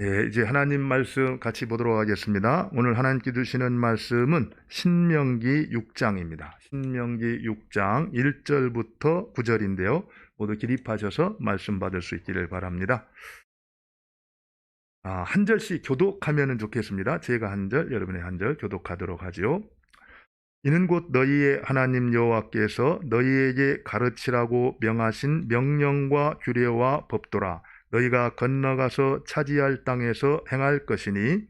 이제 하나님 말씀 같이 보도록 하겠습니다. 오늘 하나님께 주시는 말씀은 신명기 6장입니다. 신명기 6장 1절부터 9절인데요. 모두 기립하셔서 말씀 받을 수 있기를 바랍니다. 한 절씩 교독하면 좋겠습니다. 제가 한 절, 여러분의 한 절 교독하도록 하죠. 이는 곧 너희의 하나님 여호와께서 너희에게 가르치라고 명하신 명령과 규례와 법도라. 너희가 건너가서 차지할 땅에서 행할 것이니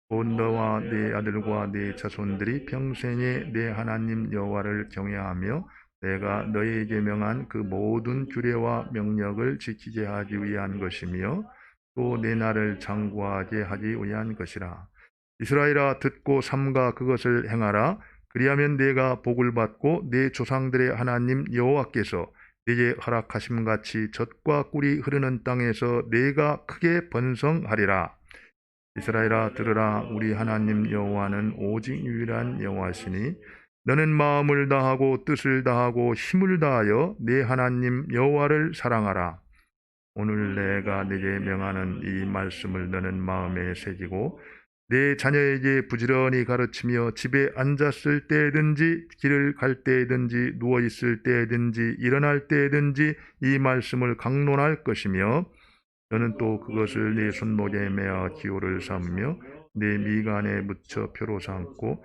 곧 너와 네 아들과 네 자손들이 평생에 내 하나님 여호와를 경외하며 내가 너희에게 명한 그 모든 규례와 명령을 지키게 하기 위한 것이며 또 내 날을 장구하게 하기 위한 것이라. 이스라엘아, 듣고 삼가 그것을 행하라. 그리하면 네가 복을 받고 네 조상들의 하나님 여호와께서 네게 허락하심 같이 젖과 꿀이 흐르는 땅에서 네가 크게 번성하리라. 이스라엘아, 들으라. 우리 하나님 여호와는 오직 유일한 여호와시니 너는 마음을 다하고 뜻을 다하고 힘을 다하여 네 하나님 여호와를 사랑하라. 오늘 내가 네게 명하는 이 말씀을 너는 마음에 새기고 내 자녀에게 부지런히 가르치며 집에 앉았을 때든지 길을 갈 때든지 누워있을 때든지 일어날 때든지 이 말씀을 강론할 것이며 너는 또 그것을 네 손목에 매어 기호를 삼으며 네 미간에 묻혀 표로 삼고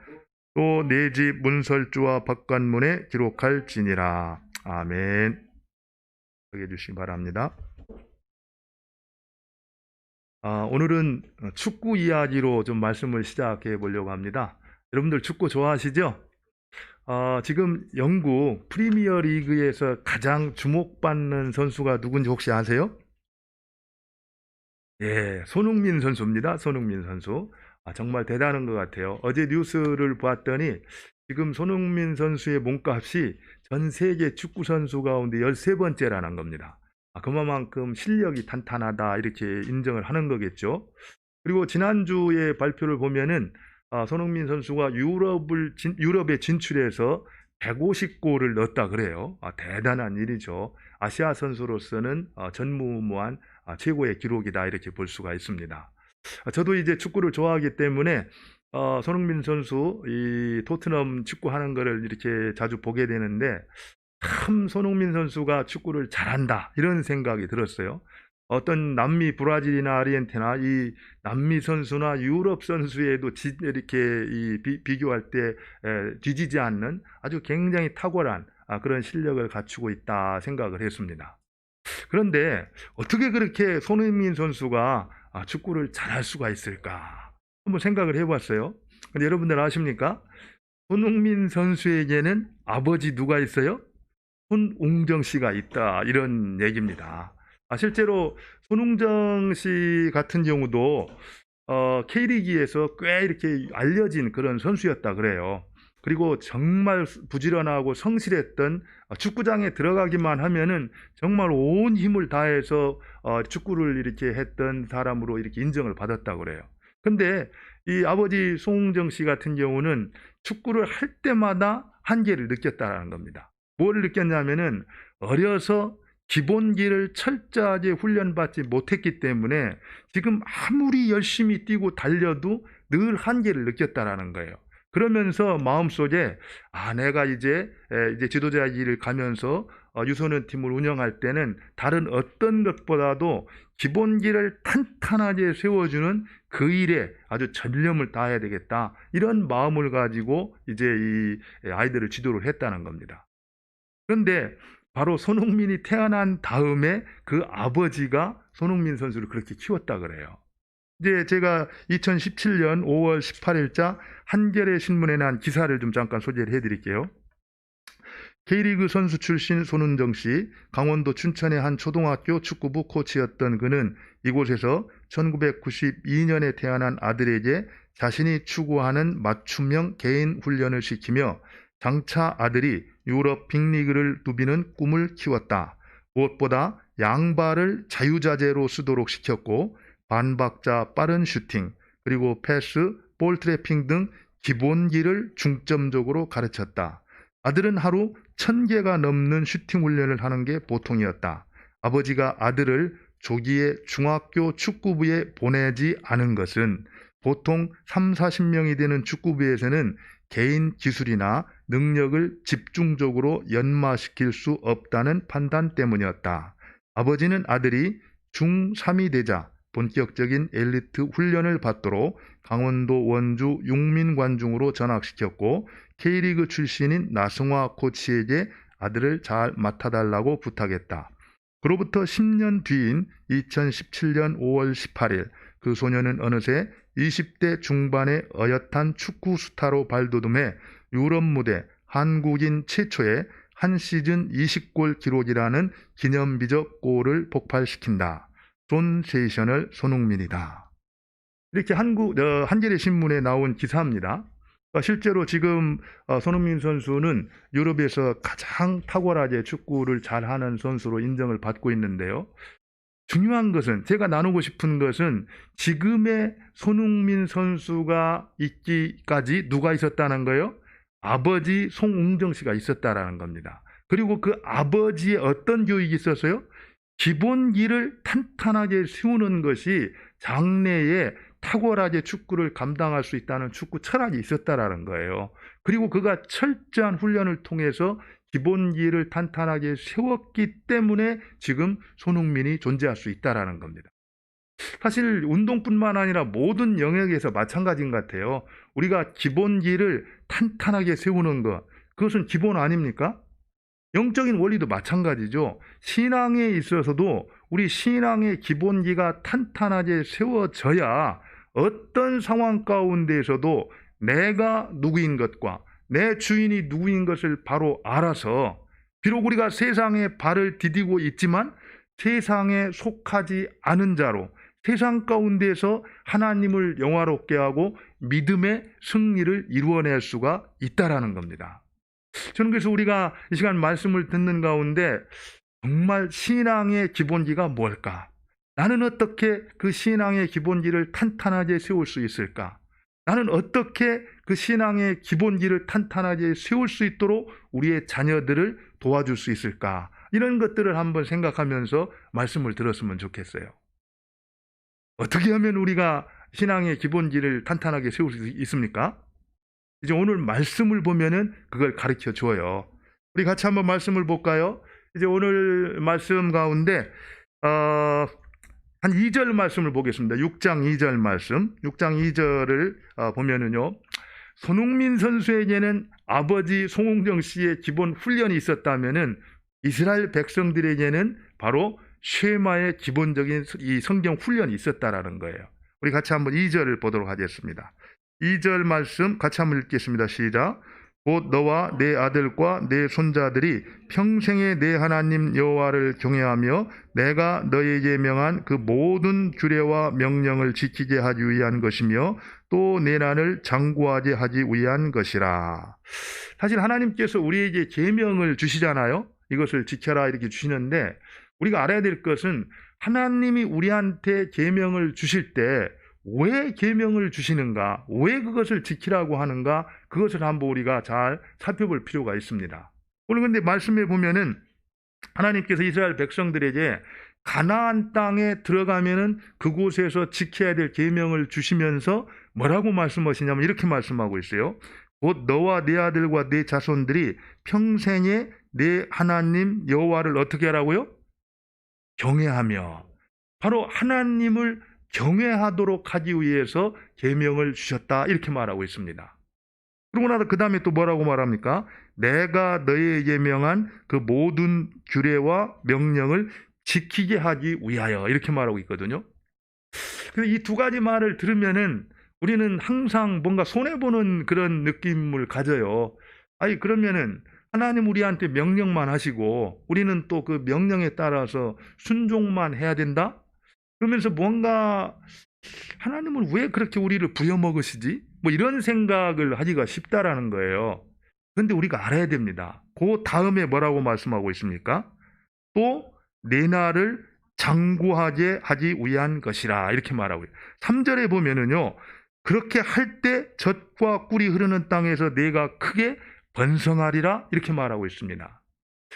또 네 집 문설주와 바깥문에 기록할지니라. 아멘. 기억해 주시기 바랍니다. 오늘은 축구 이야기로 좀 말씀을 시작해 보려고 합니다. 여러분들 축구 좋아하시죠? 지금 영국 프리미어 리그에서 가장 주목받는 선수가 누군지 혹시 아세요? 예, 손흥민 선수입니다. 손흥민 선수. 정말 대단한 것 같아요. 어제 뉴스를 봤더니 지금 손흥민 선수의 몸값이 전 세계 축구 선수 가운데 13번째라는 겁니다. 그만큼 실력이 탄탄하다 이렇게 인정을 하는 거겠죠. 그리고 지난주에 발표를 보면은 손흥민 선수가 유럽에 진출해서 150골을 넣었다 그래요. 대단한 일이죠. 아시아 선수로서는 전무후무한 최고의 기록이다 이렇게 볼 수가 있습니다. 저도 이제 축구를 좋아하기 때문에 손흥민 선수 이 토트넘 축구하는 거를 이렇게 자주 보게 되는데 참 손흥민 선수가 축구를 잘한다 이런 생각이 들었어요. 어떤 남미 브라질이나 아르헨티나 이 남미 선수나 유럽 선수에도 이렇게 비교할 때 뒤지지 않는 아주 굉장히 탁월한 그런 실력을 갖추고 있다 생각을 했습니다. 그런데 어떻게 그렇게 손흥민 선수가 축구를 잘할 수가 있을까? 한번 생각을 해봤어요. 근데 여러분들 아십니까? 손흥민 선수에게는 아버지 누가 있어요? 손웅정 씨가 있다 이런 얘기입니다. 실제로 손웅정 씨 같은 경우도 K리그에서 꽤 이렇게 알려진 그런 선수였다 그래요. 그리고 정말 부지런하고 성실했던 축구장에 들어가기만 하면은 정말 온 힘을 다해서 축구를 이렇게 했던 사람으로 이렇게 인정을 받았다 그래요. 근데 이 아버지 송웅정 씨 같은 경우는 축구를 할 때마다 한계를 느꼈다는 겁니다. 뭘 느꼈냐면은 어려서 기본기를 철저하게 훈련받지 못했기 때문에 지금 아무리 열심히 뛰고 달려도 늘 한계를 느꼈다라는 거예요. 그러면서 마음속에 내가 이제 지도자 길을 가면서 유소년 팀을 운영할 때는 다른 어떤 것보다도 기본기를 탄탄하게 세워주는 그 일에 아주 전념을 다해야 되겠다 이런 마음을 가지고 이제 이 아이들을 지도를 했다는 겁니다. 그런데 바로 손흥민이 태어난 다음에 그 아버지가 손흥민 선수를 그렇게 키웠다 그래요. 이제 제가 2017년 5월 18일자 한겨레 신문에 난 기사를 좀 잠깐 소개를 해드릴게요. K리그 선수 출신 손흥정 씨, 강원도 춘천의 한 초등학교 축구부 코치였던 그는 이곳에서 1992년에 태어난 아들에게 자신이 추구하는 맞춤형 개인 훈련을 시키며 장차 아들이 유럽 빅리그를 누비는 꿈을 키웠다. 무엇보다 양발을 자유자재로 쓰도록 시켰고 반박자 빠른 슈팅, 그리고 패스, 볼 트래핑 등 기본기를 중점적으로 가르쳤다. 아들은 하루 1000개가 넘는 슈팅 훈련을 하는 게 보통이었다. 아버지가 아들을 조기에 중학교 축구부에 보내지 않은 것은 보통 3, 40명이 되는 축구부에서는 개인 기술이나 능력을 집중적으로 연마시킬 수 없다는 판단 때문이었다. 아버지는 아들이 중3이 되자 본격적인 엘리트 훈련을 받도록 강원도 원주 육민관중으로 전학시켰고 K리그 출신인 나승화 코치에게 아들을 잘 맡아달라고 부탁했다. 그로부터 10년 뒤인 2017년 5월 18일 그 소녀는 어느새 20대 중반의 어엿한 축구 스타로 발돋움해 유럽 무대 한국인 최초의 한 시즌 20골 기록이라는 기념비적 골을 폭발시킨다. 존세이셔널 손흥민이다. 이렇게 한겨레 신문에 나온 기사입니다. 실제로 지금 손흥민 선수는 유럽에서 가장 탁월하게 축구를 잘하는 선수로 인정을 받고 있는데요. 중요한 것은, 제가 나누고 싶은 것은 지금의 손흥민 선수가 있기까지 누가 있었다는 거예요? 아버지 송웅정 씨가 있었다라는 겁니다. 그리고 그 아버지의 어떤 교육이 있었어요? 기본기를 탄탄하게 세우는 것이 장래에 탁월하게 축구를 감당할 수 있다는 축구 철학이 있었다라는 거예요. 그리고 그가 철저한 훈련을 통해서 기본기를 탄탄하게 세웠기 때문에 지금 손흥민이 존재할 수 있다라는 겁니다. 사실 운동뿐만 아니라 모든 영역에서 마찬가지인 것 같아요. 우리가 기본기를 탄탄하게 세우는 것, 그것은 기본 아닙니까? 영적인 원리도 마찬가지죠. 신앙에 있어서도 우리 신앙의 기본기가 탄탄하게 세워져야 어떤 상황 가운데에서도 내가 누구인 것과 내 주인이 누구인 것을 바로 알아서, 비록 우리가 세상에 발을 디디고 있지만 세상에 속하지 않은 자로 세상 가운데에서 하나님을 영화롭게 하고 믿음의 승리를 이루어낼 수가 있다라는 겁니다. 저는 그래서 우리가 이 시간 말씀을 듣는 가운데 정말 신앙의 기본기가 뭘까? 나는 어떻게 그 신앙의 기본기를 탄탄하게 세울 수 있을까? 나는 어떻게 그 신앙의 기본기를 탄탄하게 세울 수 있도록 우리의 자녀들을 도와줄 수 있을까? 이런 것들을 한번 생각하면서 말씀을 들었으면 좋겠어요. 어떻게 하면 우리가 신앙의 기본기를 탄탄하게 세울 수 있습니까? 이제 오늘 말씀을 보면은 그걸 가르쳐 줘요. 우리 같이 한번 말씀을 볼까요? 이제 오늘 말씀 가운데 한 2절 말씀을 보겠습니다. 6장 2절 말씀. 6장 2절을 보면은요. 손흥민 선수에게는 아버지 송웅정 씨의 기본 훈련이 있었다면은 이스라엘 백성들에게는 바로 쉐마의 기본적인 이 성경 훈련이 있었다라는 거예요. 우리 같이 한번 2절을 보도록 하겠습니다. 2절 말씀 같이 한번 읽겠습니다. 시작. 곧 너와 내 아들과 내 손자들이 평생에 내 하나님 여호와를 경외하며 내가 너에게 명한 그 모든 규례와 명령을 지키게 하기 위한 것이며 또 내 난을 장구하게 하기 위한 것이라. 사실 하나님께서 우리에게 계명을 주시잖아요. 이것을 지켜라 이렇게 주시는데, 우리가 알아야 될 것은 하나님이 우리한테 계명을 주실 때 왜 계명을 주시는가, 왜 그것을 지키라고 하는가, 그것을 한번 우리가 잘 살펴볼 필요가 있습니다. 오늘 근데 말씀에 보면은 하나님께서 이스라엘 백성들에게 가나안 땅에 들어가면은 그곳에서 지켜야 될 계명을 주시면서 뭐라고 말씀하시냐면 이렇게 말씀하고 있어요. 곧 너와 내 아들과 내 자손들이 평생에 내 하나님 여호와를 어떻게 하라고요? 경외하며. 바로 하나님을 경외하도록 하기 위해서 계명을 주셨다 이렇게 말하고 있습니다. 그러고 나서 그 다음에 또 뭐라고 말합니까? 내가 너에게 명한 그 모든 규례와 명령을 지키게 하기 위하여 이렇게 말하고 있거든요. 그래서 이 두 가지 말을 들으면은 우리는 항상 뭔가 손해보는 그런 느낌을 가져요. 아니 그러면은 하나님 우리한테 명령만 하시고 우리는 또 그 명령에 따라서 순종만 해야 된다? 그러면서 뭔가 하나님은 왜 그렇게 우리를 부려먹으시지? 뭐 이런 생각을 하기가 쉽다라는 거예요. 그런데 우리가 알아야 됩니다. 그 다음에 뭐라고 말씀하고 있습니까? 또 내 날을 장구하게 하기 위한 것이라 이렇게 말하고 있어요. 3절에 보면은요. 그렇게 할 때 젖과 꿀이 흐르는 땅에서 내가 크게 번성하리라 이렇게 말하고 있습니다.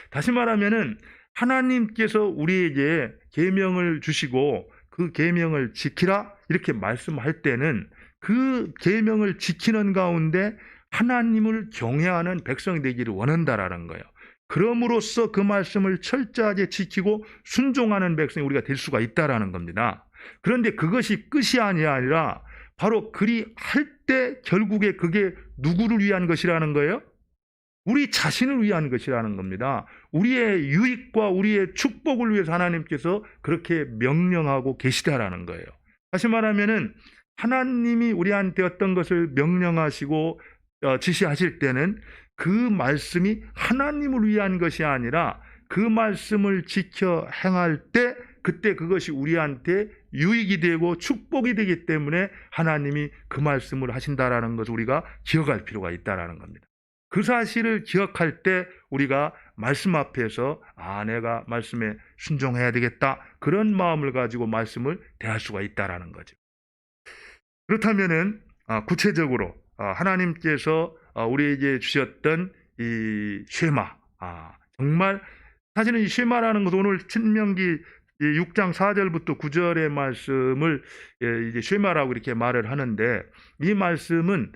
다시 말하면은 하나님께서 우리에게 계명을 주시고 그 계명을 지키라 이렇게 말씀할 때는 그 계명을 지키는 가운데 하나님을 경외하는 백성이 되기를 원한다라는 거예요. 그럼으로써 그 말씀을 철저하게 지키고 순종하는 백성이 우리가 될 수가 있다라는 겁니다. 그런데 그것이 끝이 아니라 바로 그리 할 때 결국에 그게 누구를 위한 것이라는 거예요? 우리 자신을 위한 것이라는 겁니다. 우리의 유익과 우리의 축복을 위해서 하나님께서 그렇게 명령하고 계시다라는 거예요. 다시 말하면은 하나님이 우리한테 어떤 것을 명령하시고 지시하실 때는 그 말씀이 하나님을 위한 것이 아니라 그 말씀을 지켜 행할 때 그때 그것이 우리한테 유익이 되고 축복이 되기 때문에 하나님이 그 말씀을 하신다라는 것을 우리가 기억할 필요가 있다라는 겁니다. 그 사실을 기억할 때 우리가 말씀 앞에서 내가 말씀에 순종해야 되겠다 그런 마음을 가지고 말씀을 대할 수가 있다라는 거죠. 그렇다면은 구체적으로 하나님께서 우리에게 주셨던 이 쉐마, 정말 사실은 이 쉐마라는 것은 오늘 신명기 6장 4절부터 9절의 말씀을 이제 쉐마라고 이렇게 말을 하는데 이 말씀은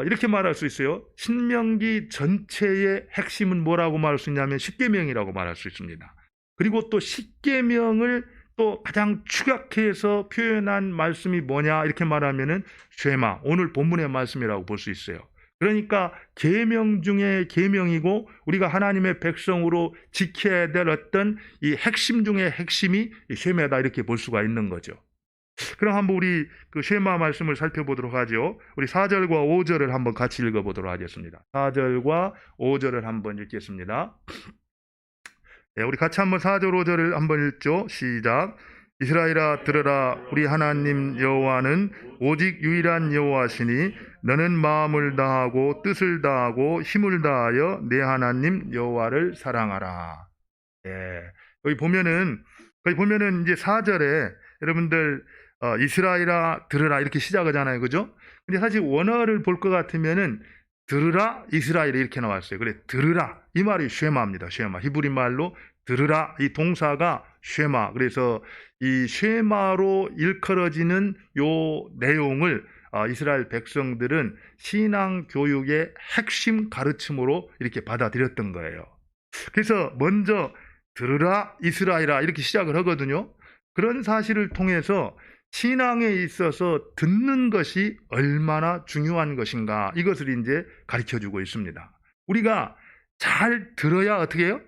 이렇게 말할 수 있어요. 신명기 전체의 핵심은 뭐라고 말할 수 있냐면 십계명이라고 말할 수 있습니다. 그리고 또 십계명을 또 가장 축약해서 표현한 말씀이 뭐냐 이렇게 말하면은 쉐마, 오늘 본문의 말씀이라고 볼 수 있어요. 그러니까 계명 중에 계명이고 우리가 하나님의 백성으로 지켜야 될 어떤 이 핵심 중에 핵심이 쉐마다 이렇게 볼 수가 있는 거죠. 그럼 한번 우리 그 쉐마 말씀을 살펴보도록 하죠. 우리 4절과 5절을 한번 같이 읽어보도록 하겠습니다. 4절과 5절을 한번 읽겠습니다. 네, 우리 같이 한번 4절 5절을 한번 읽죠. 시작. 이스라엘아 들으라. 우리 하나님 여호와는 오직 유일한 여호와시니 너는 마음을 다하고 뜻을 다하고 힘을 다하여 내 하나님 여호와를 사랑하라. 예. 여기 보면은 이제 4절에 여러분들 이스라엘아 들으라 이렇게 시작하잖아요. 그죠? 근데 사실 원어를 볼 것 같으면은 들으라 이스라엘 이렇게 나왔어요. 그래 들으라 이 말이 쉐마입니다. 쉐마. 히브리 말로 들으라 이 동사가 쉐마. 그래서 이 쉐마로 일컬어지는 요 내용을 이스라엘 백성들은 신앙 교육의 핵심 가르침으로 이렇게 받아들였던 거예요. 그래서 먼저 들으라 이스라엘아 이렇게 시작을 하거든요. 그런 사실을 통해서 신앙에 있어서 듣는 것이 얼마나 중요한 것인가 이것을 이제 가르쳐주고 있습니다. 우리가 잘 들어야 어떻게 해요?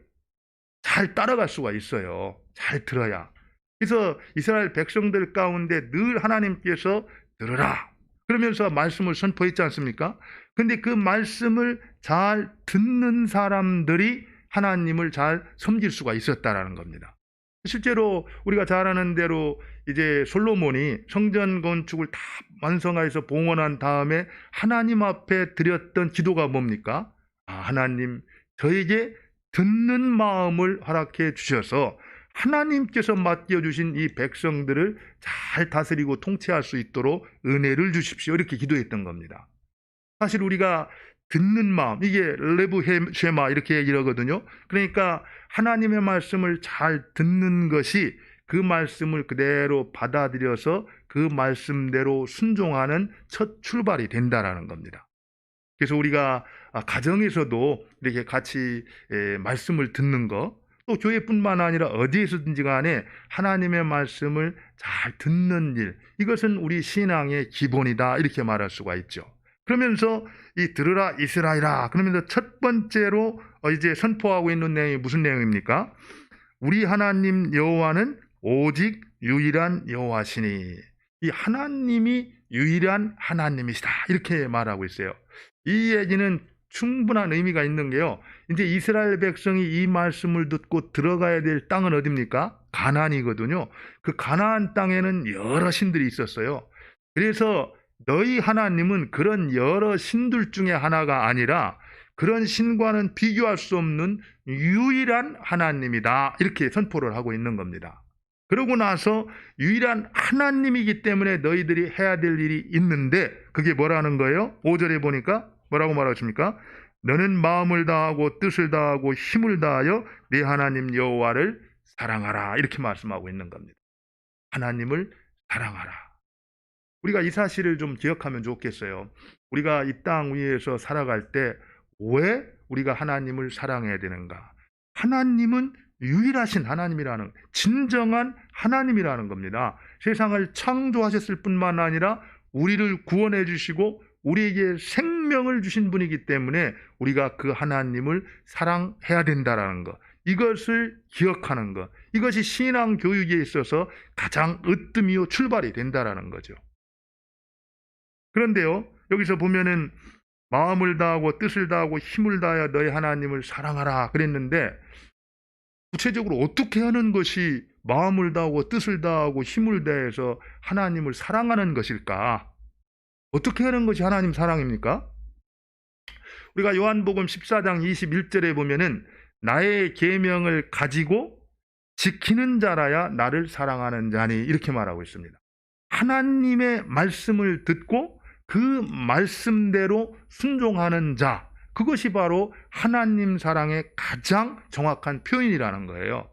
잘 따라갈 수가 있어요. 잘 들어야. 그래서 이스라엘 백성들 가운데 늘 하나님께서 들으라 그러면서 말씀을 선포했지 않습니까? 근데 그 말씀을 잘 듣는 사람들이 하나님을 잘 섬길 수가 있었다라는 겁니다. 실제로 우리가 잘 아는 대로 이제 솔로몬이 성전 건축을 다 완성해서 봉헌한 다음에 하나님 앞에 드렸던 기도가 뭡니까? 하나님 저에게 듣는 마음을 허락해 주셔서 하나님께서 맡겨주신 이 백성들을 잘 다스리고 통치할 수 있도록 은혜를 주십시오 이렇게 기도했던 겁니다. 사실 우리가 듣는 마음 이게 레브 쉐마 이렇게 얘기를 하거든요. 그러니까 하나님의 말씀을 잘 듣는 것이 그 말씀을 그대로 받아들여서 그 말씀대로 순종하는 첫 출발이 된다라는 겁니다. 그래서 우리가 가정에서도 이렇게 같이 말씀을 듣는 거, 또 교회뿐만 아니라 어디에서든지 간에 하나님의 말씀을 잘 듣는 일, 이것은 우리 신앙의 기본이다 이렇게 말할 수가 있죠. 그러면서 이 들으라 이스라엘아 그러면서 첫 번째로 이제 선포하고 있는 내용이 무슨 내용입니까? 우리 하나님 여호와는 오직 유일한 여호와시니 이 하나님이 유일한 하나님이시다 이렇게 말하고 있어요. 이 얘기는 충분한 의미가 있는 게요. 이제 이스라엘 백성이 이 말씀을 듣고 들어가야 될 땅은 어디입니까? 가나안이거든요. 그 가나안 땅에는 여러 신들이 있었어요. 그래서 너희 하나님은 그런 여러 신들 중에 하나가 아니라 그런 신과는 비교할 수 없는 유일한 하나님이다 이렇게 선포를 하고 있는 겁니다. 그러고 나서 유일한 하나님이기 때문에 너희들이 해야 될 일이 있는데 그게 뭐라는 거예요? 5절에 보니까 뭐라고 말하십니까? 너는 마음을 다하고 뜻을 다하고 힘을 다하여 네 하나님 여호와를 사랑하라. 이렇게 말씀하고 있는 겁니다. 하나님을 사랑하라. 우리가 이 사실을 좀 기억하면 좋겠어요. 우리가 이 땅 위에서 살아갈 때 왜 우리가 하나님을 사랑해야 되는가? 하나님은 유일하신 하나님이라는, 진정한 하나님이라는 겁니다. 세상을 창조하셨을 뿐만 아니라 우리를 구원해 주시고 우리에게 생명을 주신 분이기 때문에 우리가 그 하나님을 사랑해야 된다는 것, 이것을 기억하는 것, 이것이 신앙 교육에 있어서 가장 으뜸이요 출발이 된다는 거죠. 그런데요, 여기서 보면은 마음을 다하고 뜻을 다하고 힘을 다하여 너희 하나님을 사랑하라 그랬는데, 구체적으로 어떻게 하는 것이 마음을 다하고 뜻을 다하고 힘을 다해서 하나님을 사랑하는 것일까? 어떻게 하는 것이 하나님 사랑입니까? 우리가 요한복음 14장 21절에 보면은 나의 계명을 가지고 지키는 자라야 나를 사랑하는 자니, 이렇게 말하고 있습니다. 하나님의 말씀을 듣고 그 말씀대로 순종하는 자, 그것이 바로 하나님 사랑의 가장 정확한 표현이라는 거예요.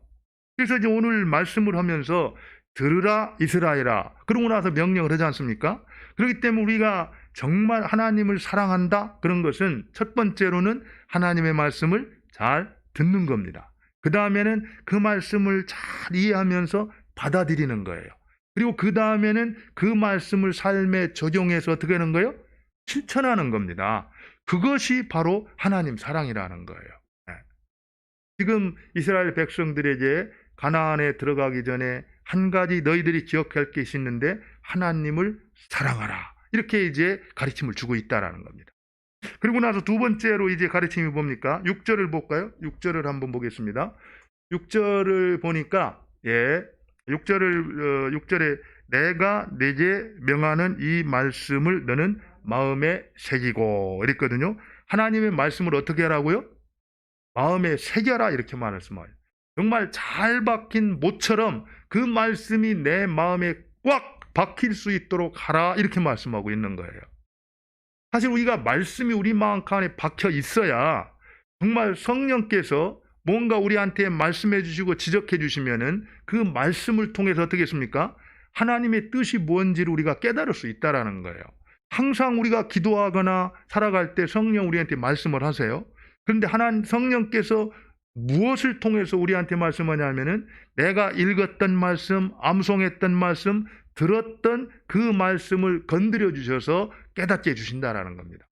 그래서 이제 오늘 말씀을 하면서 들으라 이스라엘아, 그러고 나서 명령을 하지 않습니까? 그렇기 때문에 우리가 정말 하나님을 사랑한다, 그런 것은 첫 번째로는 하나님의 말씀을 잘 듣는 겁니다. 그 다음에는 그 말씀을 잘 이해하면서 받아들이는 거예요. 그리고 그 다음에는 그 말씀을 삶에 적용해서 어떻게 하는 거예요? 실천하는 겁니다. 그것이 바로 하나님 사랑이라는 거예요. 지금 이스라엘 백성들에게 가나안에 들어가기 전에 한 가지 너희들이 기억할 것이 있는데, 하나님을 사랑하라, 이렇게 이제 가르침을 주고 있다라는 겁니다. 그리고 나서 두 번째로 이제 가르침이 뭡니까? 6절을 볼까요? 6절을 한번 보겠습니다. 6절을 보니까 6절에 내가 내게 명하는 이 말씀을 너는 마음에 새기고 이랬거든요. 하나님의 말씀을 어떻게 하라고요? 마음에 새겨라, 이렇게 말씀해요. 정말 잘 박힌 못처럼 그 말씀이 내 마음에 꽉 박힐 수 있도록 하라, 이렇게 말씀하고 있는 거예요. 사실 우리가 말씀이 우리 마음 안에 박혀 있어야 정말 성령께서 뭔가 우리한테 말씀해 주시고 지적해 주시면은 그 말씀을 통해서 어떻게 했습니까? 하나님의 뜻이 뭔지를 우리가 깨달을 수 있다라는 거예요. 항상 우리가 기도하거나 살아갈 때 성령 우리한테 말씀을 하세요. 그런데 하나님 성령께서 무엇을 통해서 우리한테 말씀하냐면은 내가 읽었던 말씀, 암송했던 말씀, 들었던 그 말씀을 건드려 주셔서 깨닫게 해주신다라는 겁니다.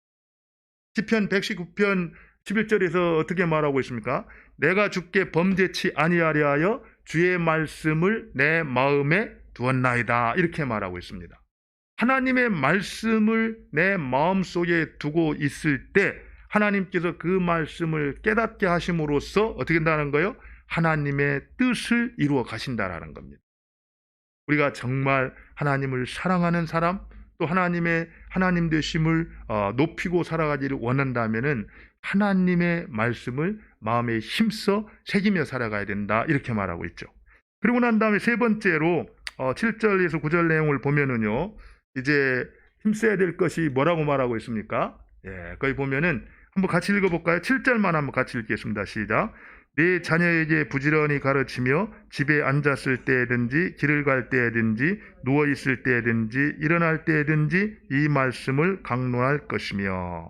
시편 119편 11절에서 어떻게 말하고 있습니까? 내가 주께 범죄치 아니하려 하여 주의 말씀을 내 마음에 두었나이다, 이렇게 말하고 있습니다. 하나님의 말씀을 내 마음속에 두고 있을 때 하나님께서 그 말씀을 깨닫게 하심으로써 어떻게 된다는 거예요? 하나님의 뜻을 이루어 가신다라는 겁니다. 우리가 정말 하나님을 사랑하는 사람, 또 하나님 되심을 높이고 살아가기를 원한다면은 하나님의 말씀을 마음에 힘써 새기며 살아가야 된다, 이렇게 말하고 있죠. 그리고 난 다음에 세 번째로 7절에서 9절 내용을 보면은요, 이제 힘써야 될 것이 뭐라고 말하고 있습니까? 거기 보면은 한번 같이 읽어볼까요? 7절만 한번 같이 읽겠습니다. 시작. 네 자녀에게 부지런히 가르치며 집에 앉았을 때든지 길을 갈 때든지 누워있을 때든지 일어날 때든지 이 말씀을 강론할 것이며,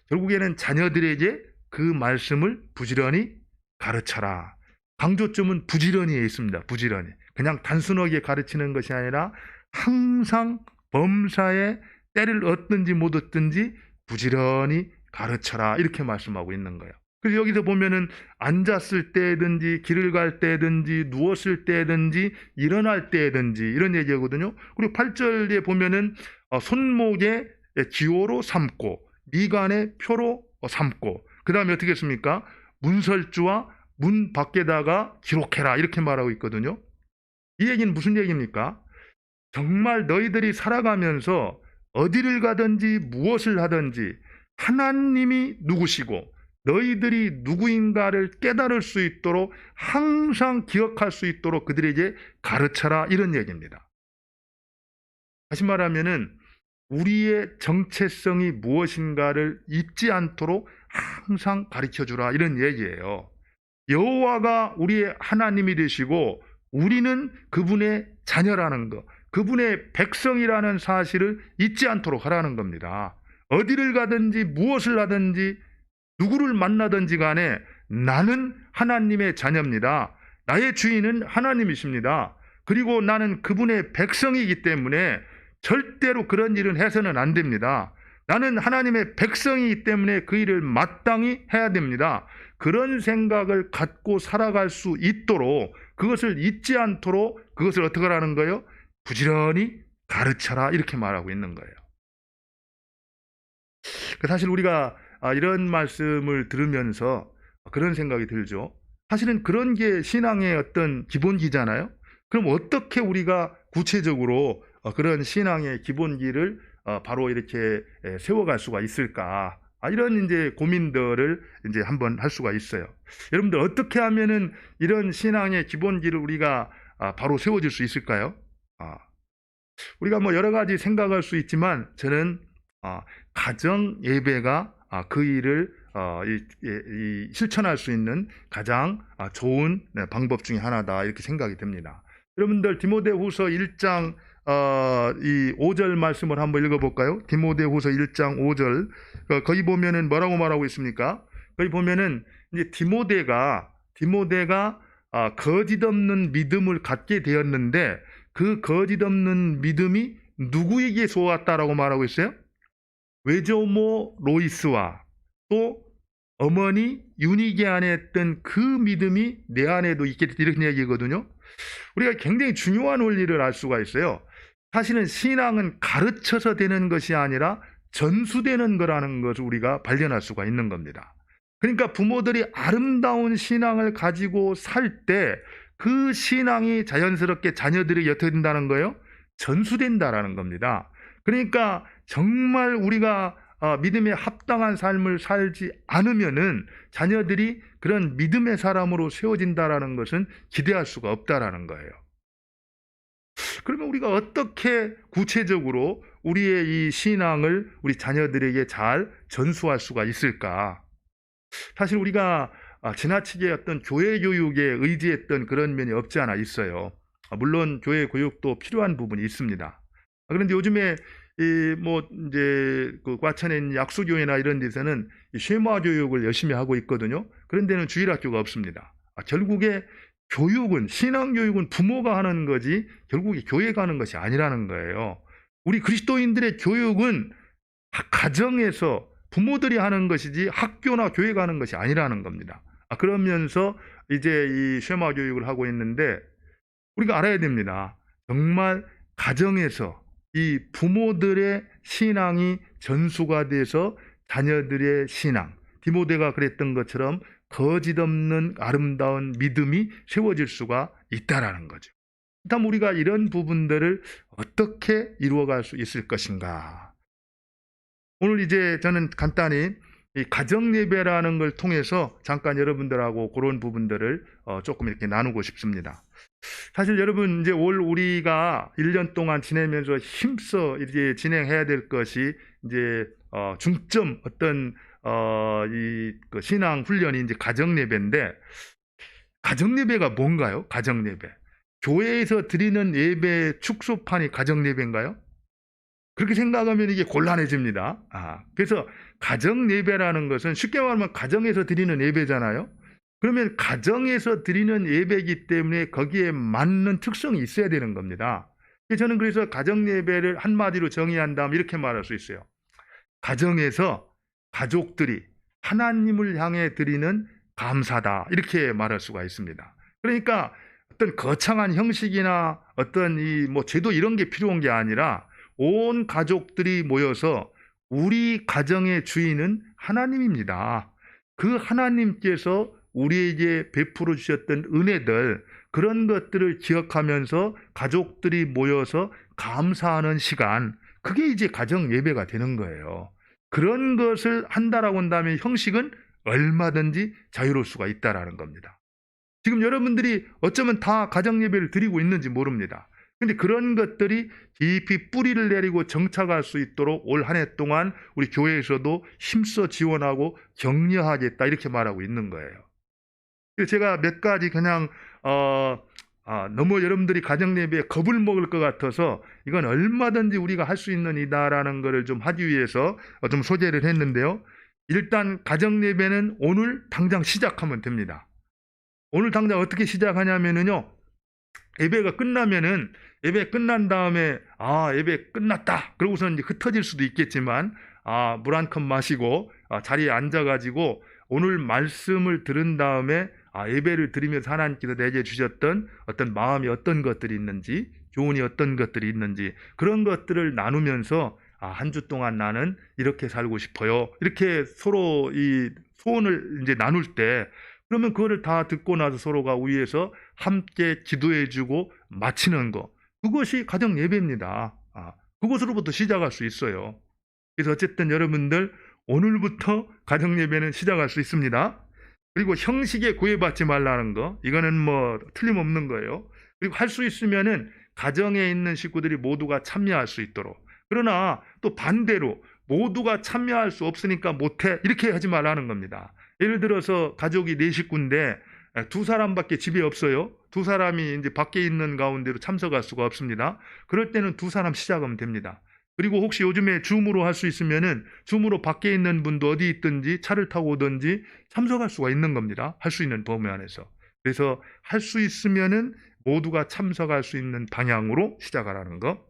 결국에는 자녀들에게 그 말씀을 부지런히 가르쳐라. 강조점은 부지런히에 있습니다. 부지런히. 그냥 단순하게 가르치는 것이 아니라 항상 범사에 때를 얻든지 못 얻든지 부지런히 가르쳐라, 이렇게 말씀하고 있는 거예요. 그래서 여기서 보면은 앉았을 때든지 길을 갈 때든지 누웠을 때든지 일어날 때든지 이런 얘기하거든요. 그리고 8절에 보면은 손목에 기호로 삼고 미간에 표로 삼고, 그 다음에 어떻게 했습니까? 문설주와 문 밖에다가 기록해라, 이렇게 말하고 있거든요. 이 얘기는 무슨 얘기입니까? 정말 너희들이 살아가면서 어디를 가든지 무엇을 하든지 하나님이 누구시고 너희들이 누구인가를 깨달을 수 있도록 항상 기억할 수 있도록 그들에게 가르쳐라, 이런 얘기입니다. 다시 말하면은 우리의 정체성이 무엇인가를 잊지 않도록 항상 가르쳐 주라, 이런 얘기예요. 여호와가 우리의 하나님이 되시고 우리는 그분의 자녀라는 것, 그분의 백성이라는 사실을 잊지 않도록 하라는 겁니다. 어디를 가든지 무엇을 하든지 누구를 만나든지 간에 나는 하나님의 자녀입니다. 나의 주인은 하나님이십니다. 그리고 나는 그분의 백성이기 때문에 절대로 그런 일은 해서는 안 됩니다. 나는 하나님의 백성이기 때문에 그 일을 마땅히 해야 됩니다. 그런 생각을 갖고 살아갈 수 있도록, 그것을 잊지 않도록, 그것을 어떻게 하라는 거예요? 부지런히 가르쳐라, 이렇게 말하고 있는 거예요. 사실 우리가 이런 말씀을 들으면서 그런 생각이 들죠. 사실은 그런 게 신앙의 어떤 기본기잖아요. 그럼 어떻게 우리가 구체적으로 그런 신앙의 기본기를 바로 이렇게 세워갈 수가 있을까? 이런 이제 고민들을 이제 한번 할 수가 있어요. 여러분들, 어떻게 하면은 이런 신앙의 기본기를 우리가 바로 세워질 수 있을까요? 우리가 뭐 여러 가지 생각할 수 있지만 저는 가정 예배가 그 일을 실천할 수 있는 가장 좋은 방법 중에 하나다, 이렇게 생각이 됩니다. 여러분들, 디모데후서 1장 이 5절 말씀을 한번 읽어볼까요? 디모데후서 1장 5절. 거기 보면은 뭐라고 말하고 있습니까? 거기 보면은 이제 디모데가 거짓 없는 믿음을 갖게 되었는데 그 거짓 없는 믿음이 누구에게서 왔다라고 말하고 있어요? 외조모 로이스와 또 어머니 유니게 안에 있던 그 믿음이 내 안에도 있겠다, 이렇게 얘기거든요. 우리가 굉장히 중요한 원리를 알 수가 있어요. 사실은 신앙은 가르쳐서 되는 것이 아니라 전수되는 거라는 것을 우리가 발견할 수가 있는 겁니다. 그러니까 부모들이 아름다운 신앙을 가지고 살 때 그 신앙이 자연스럽게 자녀들에게 어떻게 된다는 거예요? 전수된다라는 겁니다. 그러니까 정말 우리가 믿음에 합당한 삶을 살지 않으면은 자녀들이 그런 믿음의 사람으로 세워진다라는 것은 기대할 수가 없다라는 거예요. 그러면 우리가 어떻게 구체적으로 우리의 이 신앙을 우리 자녀들에게 잘 전수할 수가 있을까? 사실 우리가 지나치게 어떤 교회 교육에 의지했던 그런 면이 없지 않아 있어요. 물론 교회 교육도 필요한 부분이 있습니다. 그런데 요즘에 이제 그 과천에 있는 약수교회나 이런 데서는 쉐마 교육을 열심히 하고 있거든요. 그런 데는 주일학교가 없습니다. 결국에 교육은, 신앙 교육은 부모가 하는 거지 결국에 교회가 하는 것이 아니라는 거예요. 우리 그리스도인들의 교육은 가정에서 부모들이 하는 것이지 학교나 교회가 하는 것이 아니라는 겁니다. 그러면서 이제 이 쉐마 교육을 하고 있는데 우리가 알아야 됩니다. 정말 가정에서 이 부모들의 신앙이 전수가 돼서 자녀들의 신앙, 디모데가 그랬던 것처럼 거짓 없는 아름다운 믿음이 세워질 수가 있다라는 거죠. 그렇다면 우리가 이런 부분들을 어떻게 이루어갈 수 있을 것인가? 오늘 이제 저는 간단히 이 가정 예배라는 걸 통해서 잠깐 여러분들하고 그런 부분들을 조금 이렇게 나누고 싶습니다. 사실 여러분, 이제 올 우리가 1년 동안 지내면서 힘써 이제 진행해야 될 것이 이제 중점 어떤 그 신앙 훈련이 이제 가정 예배인데, 가정 예배가 뭔가요? 가정 예배. 교회에서 드리는 예배 축소판이 가정 예배인가요? 그렇게 생각하면 이게 곤란해집니다. 그래서 가정 예배라는 것은 쉽게 말하면 가정에서 드리는 예배잖아요. 그러면 가정에서 드리는 예배이기 때문에 거기에 맞는 특성이 있어야 되는 겁니다. 저는 그래서 가정 예배를 한마디로 정의한다면 이렇게 말할 수 있어요. 가정에서 가족들이 하나님을 향해 드리는 감사다, 이렇게 말할 수가 있습니다. 그러니까 어떤 거창한 형식이나 어떤 제도 이런 게 필요한 게 아니라 온 가족들이 모여서 우리 가정의 주인은 하나님입니다. 그 하나님께서 우리에게 베풀어 주셨던 은혜들, 그런 것들을 기억하면서 가족들이 모여서 감사하는 시간, 그게 이제 가정 예배가 되는 거예요. 그런 것을 한다라고 한다면 형식은 얼마든지 자유로울 수가 있다라는 겁니다. 지금 여러분들이 어쩌면 다 가정 예배를 드리고 있는지 모릅니다. 근데 그런 것들이 깊이 뿌리를 내리고 정착할 수 있도록 올 한 해 동안 우리 교회에서도 힘써 지원하고 격려하겠다 이렇게 말하고 있는 거예요. 그래서 제가 몇 가지 그냥 너무 여러분들이 가정 예배에 겁을 먹을 것 같아서 이건 얼마든지 우리가 할 수 있는 이다라는 것을 좀 하기 위해서 좀 소개를 했는데요. 일단 가정 예배는 오늘 당장 시작하면 됩니다. 오늘 당장 어떻게 시작하냐면요. 예배가 끝나면은 예배 끝난 다음에 예배 끝났다. 그러고서는 이제 흩어질 수도 있겠지만 물 한 컵 마시고 자리에 앉아가지고 오늘 말씀을 들은 다음에 예배를 드리면서 하나님께서 내게 주셨던 어떤 마음이 어떤 것들이 있는지, 교훈이 어떤 것들이 있는지 그런 것들을 나누면서 한 주 동안 나는 이렇게 살고 싶어요. 이렇게 서로 이 소원을 이제 나눌 때 그러면 그거를 다 듣고 나서 서로가 위에서 함께 기도해주고 마치는 거. 그것이 가정 예배입니다. 그것으로부터 시작할 수 있어요. 그래서 어쨌든 여러분들 오늘부터 가정 예배는 시작할 수 있습니다. 그리고 형식에 구애받지 말라는 거. 이거는 뭐 틀림없는 거예요. 그리고 할 수 있으면은 가정에 있는 식구들이 모두가 참여할 수 있도록. 그러나 또 반대로 모두가 참여할 수 없으니까 못해. 이렇게 하지 말라는 겁니다. 예를 들어서 가족이 4식구인데 2사람밖에 집에 없어요. 2사람이 이제 밖에 있는 가운데로 참석할 수가 없습니다. 그럴 때는 2사람 시작하면 됩니다. 그리고 혹시 요즘에 줌으로 할 수 있으면은 줌으로 밖에 있는 분도 어디 있든지 차를 타고 오든지 참석할 수가 있는 겁니다. 할 수 있는 범위 안에서. 그래서 할 수 있으면은 모두가 참석할 수 있는 방향으로 시작하라는 거.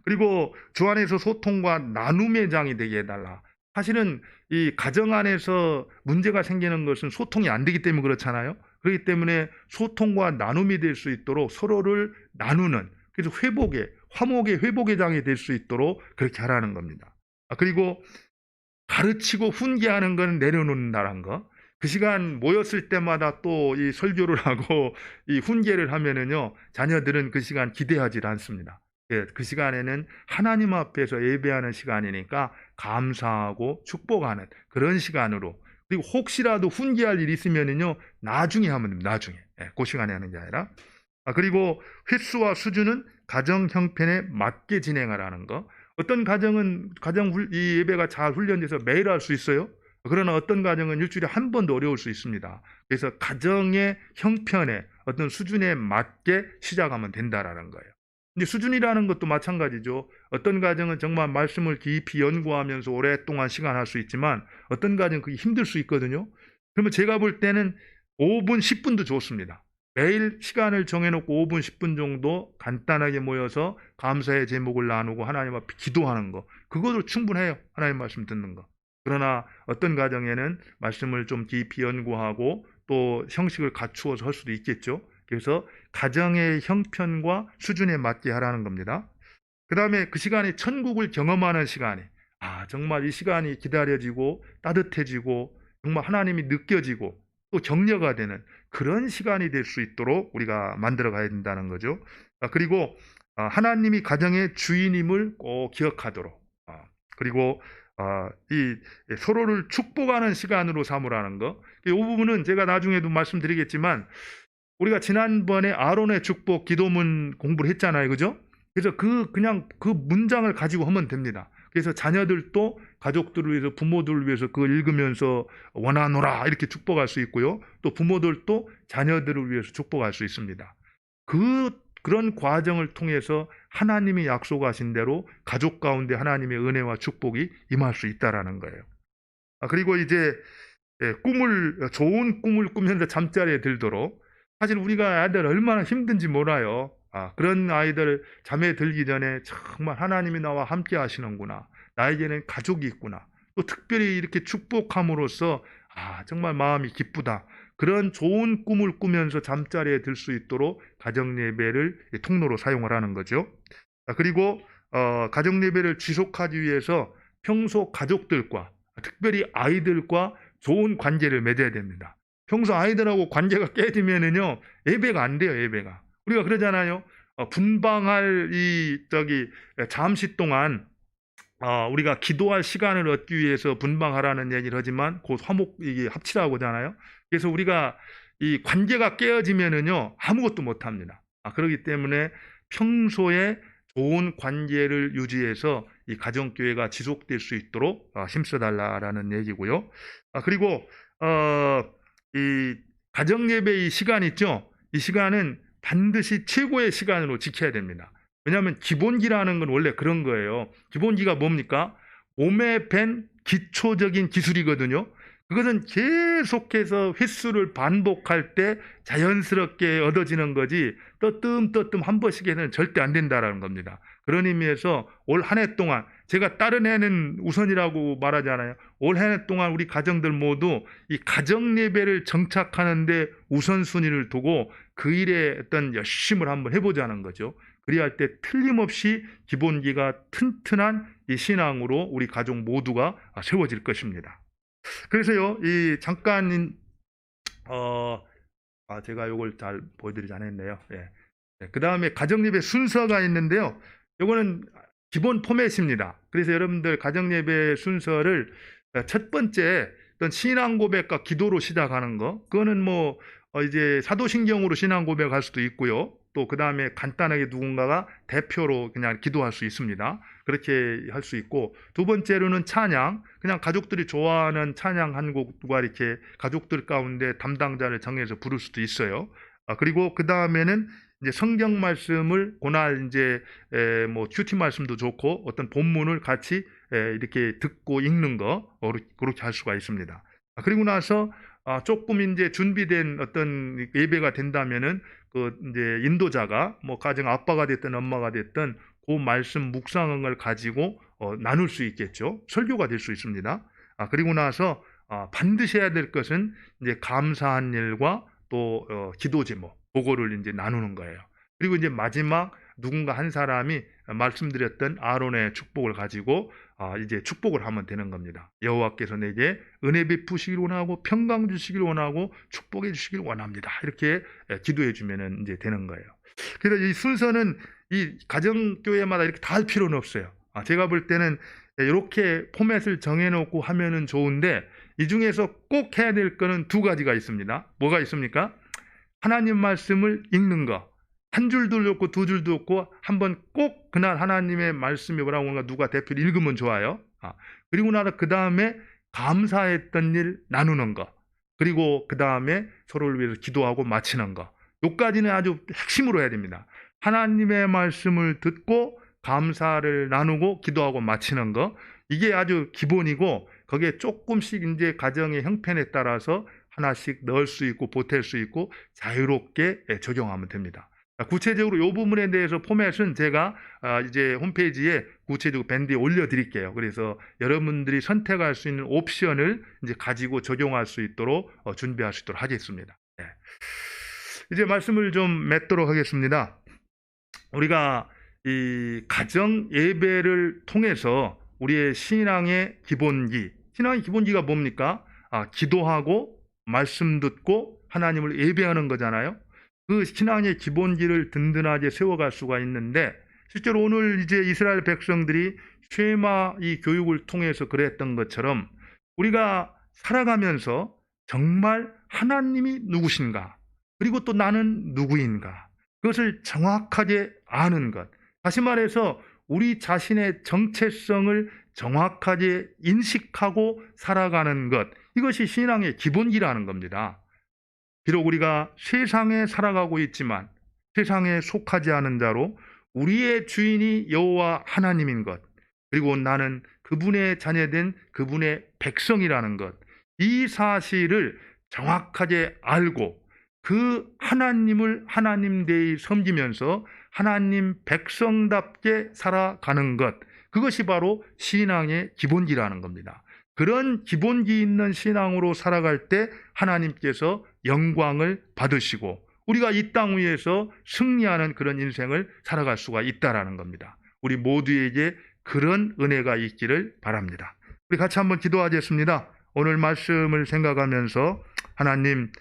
그리고 주 안에서 소통과 나눔의 장이 되게 해달라. 사실은 이 가정 안에서 문제가 생기는 것은 소통이 안 되기 때문에 그렇잖아요. 그렇기 때문에 소통과 나눔이 될 수 있도록 서로를 나누는, 그래서 화목의 회복의 장이 될 수 있도록 그렇게 하라는 겁니다. 그리고 가르치고 훈계하는 건 내려놓는다는 거. 그 시간 모였을 때마다 또 이 설교를 하고 이 훈계를 하면은요, 자녀들은 그 시간 기대하지 않습니다. 그 시간에는 하나님 앞에서 예배하는 시간이니까 감사하고 축복하는 그런 시간으로. 그리고 혹시라도 훈계할 일이 있으면은요, 나중에 하면 됩니다. 나중에. 그 시간에 하는 게 아니라. 그리고 횟수와 수준은 가정 형편에 맞게 진행하라는 거. 어떤 가정은 이 예배가 잘 훈련돼서 매일 할 수 있어요. 그러나 어떤 가정은 일주일에 한 번도 어려울 수 있습니다. 그래서 가정의 형편에 어떤 수준에 맞게 시작하면 된다라는 거예요. 근데 수준이라는 것도 마찬가지죠. 어떤 가정은 정말 말씀을 깊이 연구하면서 오랫동안 시간 할 수 있지만 어떤 가정은 그게 힘들 수 있거든요. 그러면 제가 볼 때는 5분, 10분도 좋습니다. 매일 시간을 정해놓고 5분, 10분 정도 간단하게 모여서 감사의 제목을 나누고 하나님 앞에 기도하는 거. 그것도 충분해요. 하나님 말씀 듣는 거. 그러나 어떤 가정에는 말씀을 좀 깊이 연구하고 또 형식을 갖추어서 할 수도 있겠죠. 그래서 가정의 형편과 수준에 맞게 하라는 겁니다. 그 다음에 그 시간이 천국을 경험하는 시간이, 정말 이 시간이 기다려지고 따뜻해지고 정말 하나님이 느껴지고 또 격려가 되는 그런 시간이 될 수 있도록 우리가 만들어 가야 된다는 거죠. 그리고 하나님이 가정의 주인임을 꼭 기억하도록, 그리고 이 서로를 축복하는 시간으로 삼으라는 거. 이 부분은 제가 나중에도 말씀드리겠지만 우리가 지난번에 아론의 축복 기도문 공부를 했잖아요. 그죠? 그래서 그냥 그 문장을 가지고 하면 됩니다. 그래서 자녀들도 가족들을 위해서, 부모들을 위해서 그걸 읽으면서 원하노라 이렇게 축복할 수 있고요. 또 부모들도 자녀들을 위해서 축복할 수 있습니다. 그런 과정을 통해서 하나님이 약속하신 대로 가족 가운데 하나님의 은혜와 축복이 임할 수 있다라는 거예요. 그리고 이제 좋은 꿈을 꾸면서 잠자리에 들도록, 사실 우리가 아이들 얼마나 힘든지 몰라요. 그런 아이들 잠에 들기 전에 정말 하나님이 나와 함께 하시는구나. 나에게는 가족이 있구나. 또 특별히 이렇게 축복함으로써 정말 마음이 기쁘다. 그런 좋은 꿈을 꾸면서 잠자리에 들 수 있도록 가정 예배를 통로로 사용을 하는 거죠. 그리고 가정 예배를 지속하기 위해서 평소 가족들과 특별히 아이들과 좋은 관계를 맺어야 됩니다. 평소 아이들하고 관계가 깨지면은요, 예배가 안 돼요, 예배가. 우리가 그러잖아요. 분방할 잠시 동안 우리가 기도할 시간을 얻기 위해서 분방하라는 얘기를 하지만 곧 합치라고 하잖아요. 그래서 우리가 이 관계가 깨어지면은요, 아무것도 못 합니다. 그렇기 때문에 평소에 좋은 관계를 유지해서 이 가정교회가 지속될 수 있도록 힘써달라라는 얘기고요. 그리고 이 가정예배 이 시간 있죠? 이 시간은 반드시 최고의 시간으로 지켜야 됩니다. 왜냐하면 기본기라는 건 원래 그런 거예요. 기본기가 뭡니까? 몸에 밴 기초적인 기술이거든요. 그것은 계속해서 횟수를 반복할 때 자연스럽게 얻어지는 거지 떠뜸 한 번씩 해서는 절대 안 된다라는 겁니다. 그런 의미에서 올 한 해 동안 제가 다른 해는 우선이라고 말하잖아요. 올 한 해 동안 우리 가정들 모두 이 가정 예배를 정착하는데 우선순위를 두고 그 일에 어떤 열심을 한번 해보자는 거죠. 그리야 할 때 틀림없이 기본기가 튼튼한 이 신앙으로 우리 가족 모두가 세워질 것입니다. 그래서요, 이 잠깐 제가 이걸 잘 보여드리지 않았네요. 예. 그 다음에 가정예배 순서가 있는데요. 이거는 기본 포맷입니다. 그래서 여러분들 가정예배 순서를 첫 번째 어떤 신앙 고백과 기도로 시작하는 거, 그거는 뭐 이제 사도신경으로 신앙 고백할 수도 있고요. 또 그 다음에 간단하게 누군가가 대표로 그냥 기도할 수 있습니다. 그렇게 할 수 있고, 두 번째로는 찬양, 그냥 가족들이 좋아하는 찬양 한 곡 누가 이렇게 가족들 가운데 담당자를 정해서 부를 수도 있어요. 그리고 그 다음에는 이제 성경 말씀을 그날 이제 뭐 큐티 말씀도 좋고 어떤 본문을 같이 이렇게 듣고 읽는 거 그렇게 할 수가 있습니다. 그리고 나서 조금 이제 준비된 어떤 예배가 된다면은 그 이제 인도자가 뭐 가정 아빠가 됐든 엄마가 됐든 그 말씀 묵상을 가지고 나눌 수 있겠죠. 설교가 될 수 있습니다. 그리고 나서 반드시 해야 될 것은 이제 감사한 일과 또 기도 제목 그거를 이제 나누는 거예요. 그리고 이제 마지막 누군가 한 사람이 말씀드렸던 아론의 축복을 가지고 이제 축복을 하면 되는 겁니다. 여호와께서 내게 은혜 베푸시길 원하고 평강 주시길 원하고 축복해 주시길 원합니다. 이렇게 기도해 주면은 이제 되는 거예요. 그래서 이 순서는 이 가정교회마다 이렇게 다 할 필요는 없어요. 제가 볼 때는 이렇게 포맷을 정해놓고 하면은 좋은데 이 중에서 꼭 해야 될 거는 두 가지가 있습니다. 뭐가 있습니까? 하나님 말씀을 읽는 거. 한 줄도 없고 두 줄도 없고 한번 꼭 그날 하나님의 말씀이 뭐라고 하는가 누가 대표를 읽으면 좋아요. 그리고 나서 그 다음에 감사했던 일 나누는 거. 그리고 그 다음에 서로를 위해서 기도하고 마치는 거. 요까지는 아주 핵심으로 해야 됩니다. 하나님의 말씀을 듣고 감사를 나누고 기도하고 마치는 거. 이게 아주 기본이고 거기에 조금씩 이제 가정의 형편에 따라서 하나씩 넣을 수 있고 보탤 수 있고 자유롭게 적용하면 됩니다. 구체적으로 이 부분에 대해서 포맷은 제가 이제 홈페이지에 구체적으로 밴드에 올려드릴게요. 그래서 여러분들이 선택할 수 있는 옵션을 이제 가지고 적용할 수 있도록 준비할 수 있도록 하겠습니다. 네. 이제 말씀을 좀 맺도록 하겠습니다. 우리가 이 가정 예배를 통해서 우리의 신앙의 기본기가 뭡니까? 기도하고 말씀 듣고 하나님을 예배하는 거잖아요. 그 신앙의 기본기를 든든하게 세워갈 수가 있는데 실제로 오늘 이제 이스라엘 백성들이 쉐마 이 교육을 통해서 그랬던 것처럼 우리가 살아가면서 정말 하나님이 누구신가 그리고 또 나는 누구인가 그것을 정확하게 아는 것, 다시 말해서 우리 자신의 정체성을 정확하게 인식하고 살아가는 것, 이것이 신앙의 기본기라는 겁니다. 비록 우리가 세상에 살아가고 있지만 세상에 속하지 않은 자로 우리의 주인이 여호와 하나님인 것, 그리고 나는 그분의 자녀된 그분의 백성이라는 것, 이 사실을 정확하게 알고 그 하나님을 하나님되이 섬기면서 하나님 백성답게 살아가는 것, 그것이 바로 신앙의 기본기라는 겁니다. 그런 기본기 있는 신앙으로 살아갈 때 하나님께서 영광을 받으시고 우리가 이 땅 위에서 승리하는 그런 인생을 살아갈 수가 있다라는 겁니다. 우리 모두에게 그런 은혜가 있기를 바랍니다. 우리 같이 한번 기도하겠습니다. 오늘 말씀을 생각하면서 하나님,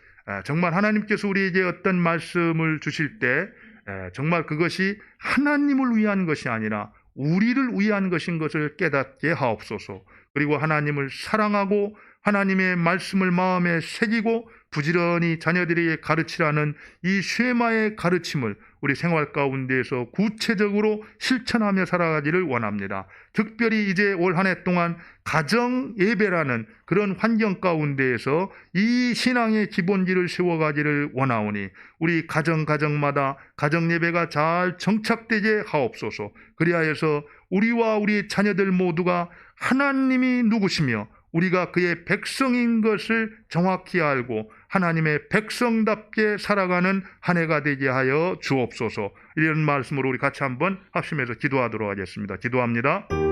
정말 하나님께서 우리에게 어떤 말씀을 주실 때 정말 그것이 하나님을 위한 것이 아니라 우리를 위한 것인 것을 깨닫게 하옵소서. 그리고 하나님을 사랑하고 하나님의 말씀을 마음에 새기고 부지런히 자녀들에게 가르치라는 이 쉐마의 가르침을 우리 생활 가운데에서 구체적으로 실천하며 살아가기를 원합니다. 특별히 이제 올 한 해 동안 가정 예배라는 그런 환경 가운데에서 이 신앙의 기본기를 세워가기를 원하오니 우리 가정마다 가정 예배가 잘 정착되게 하옵소서. 그리하여서 우리와 우리 자녀들 모두가 하나님이 누구시며 우리가 그의 백성인 것을 정확히 알고 하나님의 백성답게 살아가는 한 해가 되게 하여 주옵소서. 이런 말씀으로 우리 같이 한번 합심해서 기도하도록 하겠습니다. 기도합니다.